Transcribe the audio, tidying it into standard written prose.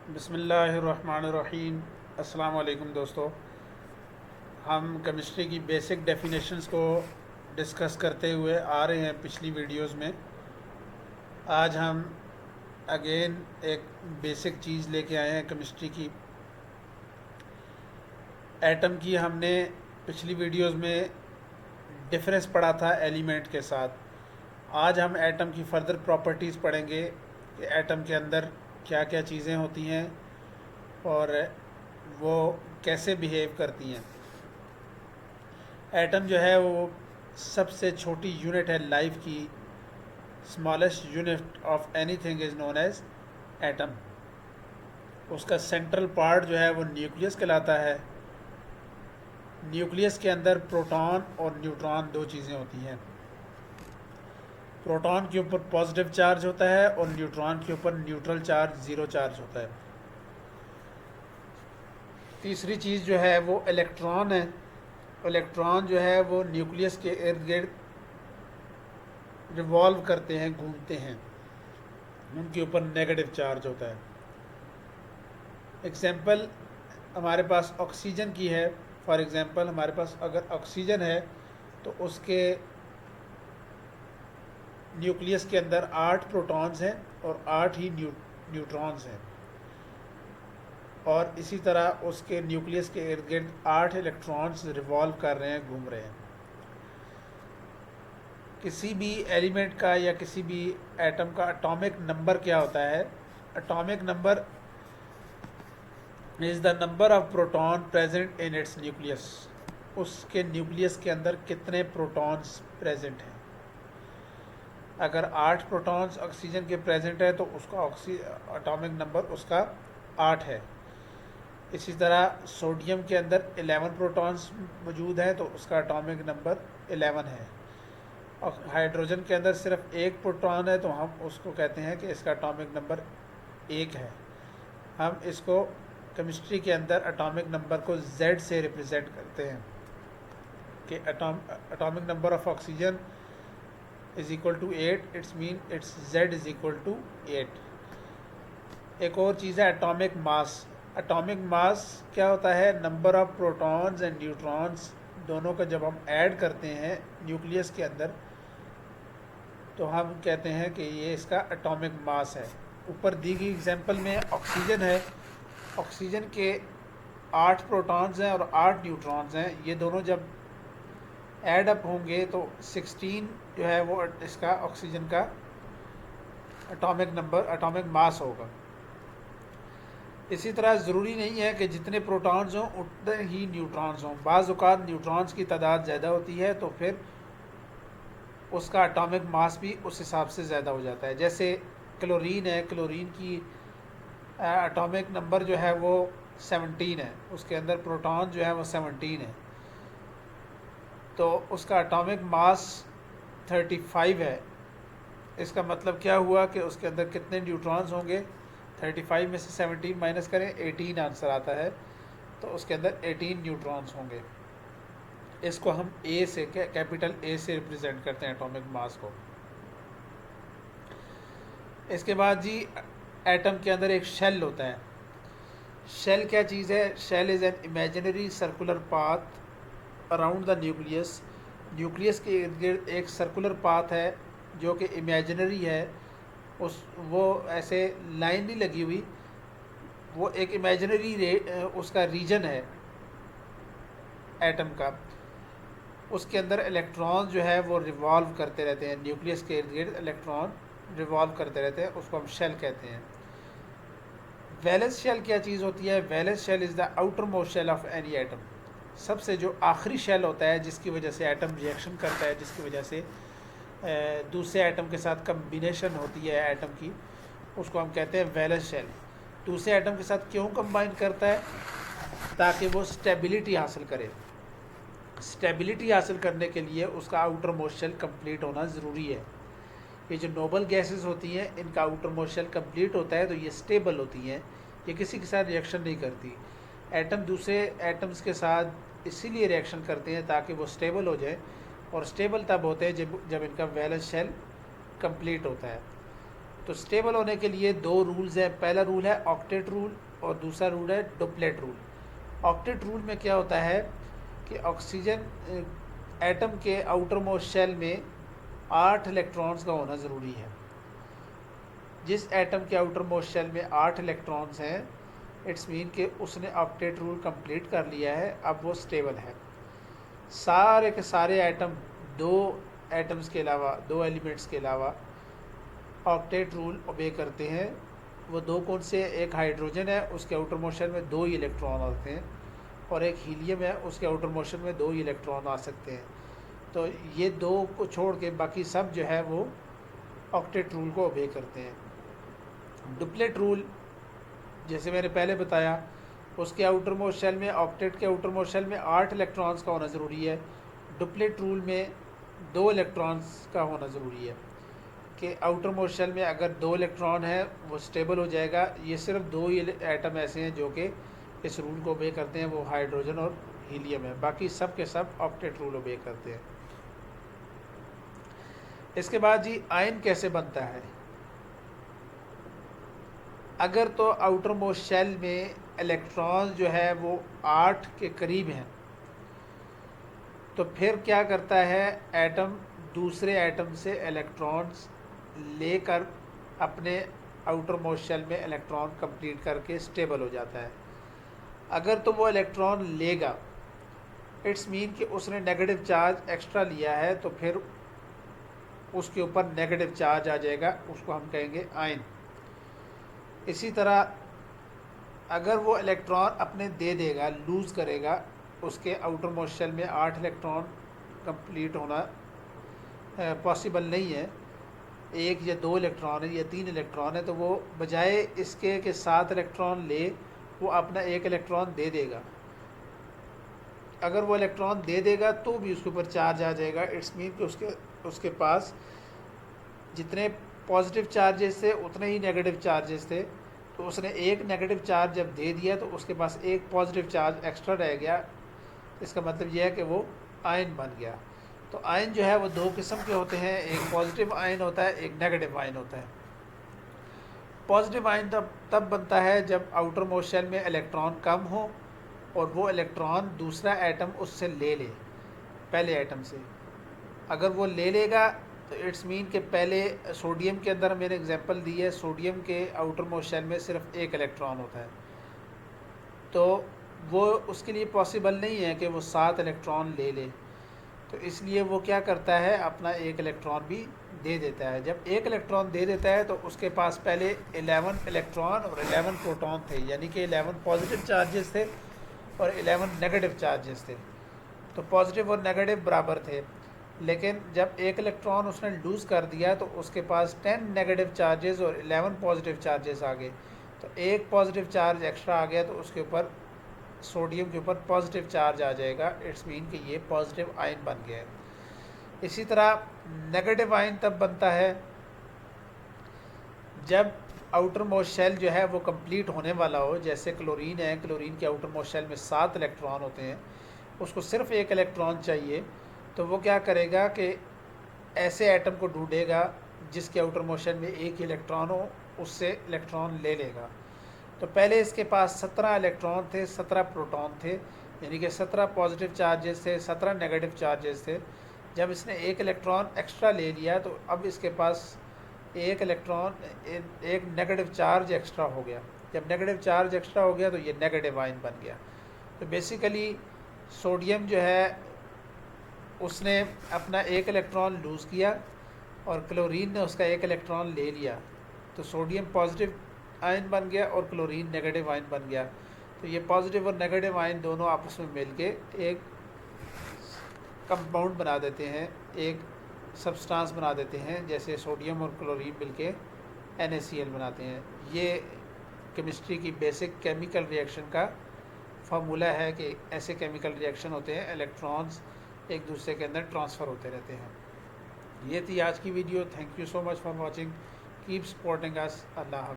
बिस्मिल्लाहिर्रहमानिर्रहीम। अस्सलाम वालेकुम दोस्तों। हम केमिस्ट्री की बेसिक डेफिनेशंस को डिस्कस करते हुए आ रहे हैं पिछली वीडियोस में। आज हम अगेन एक बेसिक चीज़ लेके आए हैं केमिस्ट्री की। एटम की हमने पिछली वीडियोस में डिफरेंस पढ़ा था एलिमेंट के साथ। आज हम एटम की फ़र्दर प्रॉपर्टीज़ पढ़ेंगे कि एटम के अंदर क्या क्या चीज़ें होती हैं और वो कैसे बिहेव करती हैं। एटम जो है वो सबसे छोटी यूनिट है लाइफ की। Smallest unit of anything is known as atom. उसका सेंट्रल पार्ट जो है वो न्यूक्लियस कहलाता है। न्यूक्लियस के अंदर प्रोटॉन और न्यूट्रॉन दो चीज़ें होती हैं। प्रोटॉन के ऊपर पॉजिटिव चार्ज होता है और न्यूट्रॉन के ऊपर न्यूट्रल चार्ज, ज़ीरो चार्ज होता है। तीसरी चीज़ जो है वो इलेक्ट्रॉन है। इलेक्ट्रॉन जो है वो न्यूक्लियस के इर्द गिर्द रिवॉल्व करते हैं, घूमते हैं। उनके ऊपर नेगेटिव चार्ज होता है। एग्जाम्पल हमारे पास ऑक्सीजन की है। फॉर एग्ज़ाम्पल हमारे पास अगर ऑक्सीजन है तो उसके न्यूक्लियस के अंदर 8 प्रोटॉन्स हैं और 8 ही न्यूट्रॉन्स हैं। और इसी तरह उसके न्यूक्लियस के इर्द गिर्द 8 इलेक्ट्रॉन्स रिवॉल्व कर रहे हैं, घूम रहे हैं। किसी भी एलिमेंट का या किसी भी एटम का एटॉमिक नंबर क्या होता है? Atomic number is the number of proton present in its nucleus. उसके न्यूक्लियस के अंदर कितने प्रोटॉन्स प्रेजेंट हैं। अगर 8 प्रोटॉन्स ऑक्सीजन के प्रेजेंट है तो उसका एटॉमिक नंबर उसका 8 है। इसी तरह सोडियम के अंदर 11 प्रोटॉन्स मौजूद हैं तो उसका एटॉमिक नंबर 11 है। और हाइड्रोजन के अंदर सिर्फ एक प्रोटॉन है तो हम उसको कहते हैं कि इसका एटॉमिक नंबर 1 है। हम इसको केमिस्ट्री के अंदर एटॉमिक नंबर को Z से रिप्रेजेंट करते हैं कि atomic number of oxygen is equal to 8, it's mean it's Z is equal to 8। एक और चीज़ है एटॉमिक मास। एटॉमिक मास क्या होता है? Number of protons and neutrons दोनों का जब हम ऐड करते हैं न्यूक्लियस के अंदर तो हम कहते हैं कि ये इसका एटॉमिक मास है। ऊपर दी गई एग्जांपल में ऑक्सीजन है। ऑक्सीजन के 8 प्रोटॉन्स हैं और 8 न्यूट्रॉन्स हैं। ये दोनों जब ऐड अप होंगे तो 16 जो है वो इसका ऑक्सीजन का एटॉमिक नंबर, एटॉमिक मास होगा। इसी तरह ज़रूरी नहीं है कि जितने प्रोटॉन्स हों उतने ही न्यूट्रॉन्स हों। बाज़ औक़ात न्यूट्रॉन्स की तादाद ज़्यादा होती है तो फिर उसका एटॉमिक मास भी उस हिसाब से ज़्यादा हो जाता है। जैसे क्लोरीन है, क्लोरीन की एटॉमिक नंबर जो है वो 17 है, उसके अंदर प्रोटॉन जो है वो 17 है तो उसका एटॉमिक मास 35 है। इसका मतलब क्या हुआ कि उसके अंदर कितने न्यूट्रॉन्स होंगे? 35 में से 17 माइनस करें, 18 आंसर आता है। तो उसके अंदर 18 न्यूट्रॉन्स होंगे। इसको हम ए से, कैपिटल ए से रिप्रेजेंट करते हैं एटॉमिक मास को। इसके बाद जी एटम के अंदर एक शेल होता है। शेल क्या चीज़ है? Shell is an imaginary circular path around the nucleus. Nucleus के इर्द गिर्द एक सर्कुलर पाथ है जो कि इमेजिनरी है। वो ऐसे लाइन नहीं लगी हुई, वो एक इमेजिनरी उसका रीजन है एटम का। उसके अंदर इलेक्ट्रॉन जो है वो रिवॉल्व करते रहते हैं। न्यूक्लियस के इर्द गिर्द इलेक्ट्रॉन रिवॉल्व करते रहते हैं, उसको हम शेल कहते हैं। वैलेंस शेल क्या चीज़ होती है? Valence shell is the outermost shell of any atom. सबसे जो आखिरी शेल होता है जिसकी वजह से एटम रिएक्शन करता है, जिसकी वजह से दूसरे एटम के साथ कम्बिनेशन होती है एटम की, उसको हम कहते हैं वैलेंस शेल। दूसरे एटम के साथ क्यों कंबाइन करता है? ताकि वो स्टेबिलिटी हासिल करे। स्टेबिलिटी हासिल करने के लिए उसका आउटर मोस्ट शेल कंप्लीट होना ज़रूरी है। ये जो नोबल गैसेस होती हैं इनका आउटर मोस्ट शेल कंप्लीट होता है तो ये स्टेबल होती हैं, ये किसी के साथ रिएक्शन नहीं करती। एटम दूसरे एटम्स के साथ इसीलिए रिएक्शन करते हैं ताकि वो स्टेबल हो जाए, और स्टेबल तब होते हैं जब इनका वैलेंस शेल कंप्लीट होता है। तो स्टेबल होने के लिए दो रूल्स हैं। पहला रूल है ऑक्टेट रूल और दूसरा रूल है डुप्लेट रूल। ऑक्टेट रूल में क्या होता है कि ऑक्सीजन एटम के आउटर मोस्ट शेल में 8 इलेक्ट्रॉन्स का होना ज़रूरी है। जिस एटम के आउटर मोस्ट शेल में 8 इलेक्ट्रॉन्स हैं, इट्स मीन कि उसने ऑक्टेट रूल कंप्लीट कर लिया है, अब वो स्टेबल है। सारे के सारे एटम, दो एटम्स के अलावा, दो एलिमेंट्स के अलावा ऑक्टेट रूल ओबे करते हैं। वो दो कौन से? एक हाइड्रोजन है, उसके आउटर मोशन में 2 ही इलेक्ट्रॉन आते हैं, और एक हीलियम है, उसके आउटर मोशन में 2 ही इलेक्ट्रॉन आ सकते हैं। तो ये दो को छोड़ के बाकी सब जो है वो ऑक्टेट रूल को ओबे करते हैं। डुप्लेट रूल जैसे मैंने पहले बताया, उसके आउटर मोस्ट शेल में, ऑक्टेट के आउटर मोस्ट शेल में 8 इलेक्ट्रॉन्स का होना ज़रूरी है। डुप्लेट रूल में 2 इलेक्ट्रॉन्स का होना ज़रूरी है कि आउटर मोस्ट शेल में अगर 2 इलेक्ट्रॉन है वो स्टेबल हो जाएगा। ये सिर्फ 2 ही एटम ऐसे हैं जो कि इस रूल को ओबे करते हैं, वो हाइड्रोजन और हीलियम है। बाकी सब के सब ऑक्टेट रूल ओबे करते हैं। इसके बाद जी आयन कैसे बनता है? अगर तो आउटर मोस्ट शेल में इलेक्ट्रॉन जो है वो 8 के करीब हैं, तो फिर क्या करता है एटम, दूसरे एटम से इलेक्ट्रॉन्स लेकर अपने आउटर मोस्ट शेल में इलेक्ट्रॉन कंप्लीट करके स्टेबल हो जाता है। अगर तो वो इलेक्ट्रॉन लेगा, इट्स मीन कि उसने नेगेटिव चार्ज एक्स्ट्रा लिया है, तो फिर उसके ऊपर नेगेटिव चार्ज आ जाएगा, उसको हम कहेंगे आयन। इसी तरह अगर वो इलेक्ट्रॉन अपने दे देगा, लूज़ करेगा, उसके आउटर मोस्ट शेल में 8 इलेक्ट्रॉन कंप्लीट होना पॉसिबल नहीं है, 1 या 2 इलेक्ट्रॉन है या 3 इलेक्ट्रॉन है, तो वो बजाय इसके कि 7 इलेक्ट्रॉन ले, वो अपना 1 इलेक्ट्रॉन दे देगा। अगर वो इलेक्ट्रॉन दे देगा तो भी उसके ऊपर चार्ज आ जाएगा। इट्स मीन कि उसके पास जितने पॉजिटिव चार्जेस थे उतने ही नेगेटिव चार्जेस थे, तो उसने एक नेगेटिव चार्ज जब दे दिया तो उसके पास एक पॉजिटिव चार्ज एक्स्ट्रा रह गया। इसका मतलब यह है कि वो आयन बन गया। तो आयन जो है वो 2 किस्म के होते हैं, एक पॉजिटिव आयन होता है, एक नेगेटिव आयन होता है। पॉजिटिव आयन तब बनता है जब आउटर मोस्ट शेल में इलेक्ट्रॉन कम हो और वो इलेक्ट्रॉन दूसरा एटम उससे ले ले, पहले एटम से। अगर वो ले लेगा तो इट्स मीन कि पहले सोडियम के अंदर मैंने एग्जांपल दी है, सोडियम के आउटर मोस्ट शेल में सिर्फ 1 इलेक्ट्रॉन होता है, तो वो उसके लिए पॉसिबल नहीं है कि वो 7 इलेक्ट्रॉन ले ले। तो इसलिए वो क्या करता है, अपना 1 इलेक्ट्रॉन भी दे देता है। जब 1 इलेक्ट्रॉन दे देता है तो उसके पास पहले 11 इलेक्ट्रॉन और 11 प्रोटॉन थे, यानी कि 11 पॉजिटिव चार्जेस थे और 11 नेगेटिव चार्जेस थे। तो पॉजिटिव और नेगेटिव बराबर थे, लेकिन जब 1 इलेक्ट्रॉन उसने लूज़ कर दिया तो उसके पास 10 नेगेटिव चार्जेस और 11 पॉजिटिव चार्जेस आ गए। तो एक पॉजिटिव चार्ज एक्स्ट्रा आ गया, तो उसके ऊपर, सोडियम के ऊपर पॉजिटिव चार्ज आ जाएगा। इट्स मीन कि ये पॉजिटिव आयन बन गया है। इसी तरह नेगेटिव आयन तब बनता है जब आउटर मोस्ट शेल जो है वो कंप्लीट होने वाला हो। जैसे क्लोरीन है, क्लोरीन के आउटर मोस्ट शेल में 7 इलेक्ट्रॉन होते हैं, उसको सिर्फ 1 इलेक्ट्रॉन चाहिए, तो वो क्या करेगा कि ऐसे एटम को ढूंढेगा जिसके आउटर मोस्ट शेल में 1 इलेक्ट्रॉन हो, उससे इलेक्ट्रॉन ले लेगा। तो पहले इसके पास 17 इलेक्ट्रॉन थे, 17 प्रोटॉन थे, यानी कि 17 पॉजिटिव चार्जेस थे, 17 नेगेटिव चार्जेस थे। जब इसने 1 इलेक्ट्रॉन एक्स्ट्रा ले लिया तो अब इसके पास 1 इलेक्ट्रॉन, एक नेगेटिव चार्ज एक्स्ट्रा हो गया। जब नेगेटिव चार्ज एक्स्ट्रा हो गया तो ये नेगेटिव आयन बन गया। तो बेसिकली सोडियम जो है उसने अपना 1 इलेक्ट्रॉन लूज़ किया और क्लोरीन ने उसका 1 इलेक्ट्रॉन ले लिया, तो सोडियम पॉजिटिव आयन बन गया और क्लोरीन नेगेटिव आयन बन गया। तो ये पॉजिटिव और नेगेटिव आयन दोनों आपस में मिलके एक कंपाउंड बना देते हैं, एक सब्सटेंस बना देते हैं, जैसे सोडियम और क्लोरीन मिलके NaCl बनाते हैं। ये केमिस्ट्री की बेसिक केमिकल रिएक्शन का फार्मूला है कि ऐसे केमिकल रिएक्शन होते हैं, इलेक्ट्रॉन्स एक दूसरे के अंदर ट्रांसफ़र होते रहते हैं। ये थी आज की video. Thank you so much for watching. Keep supporting us. Allah.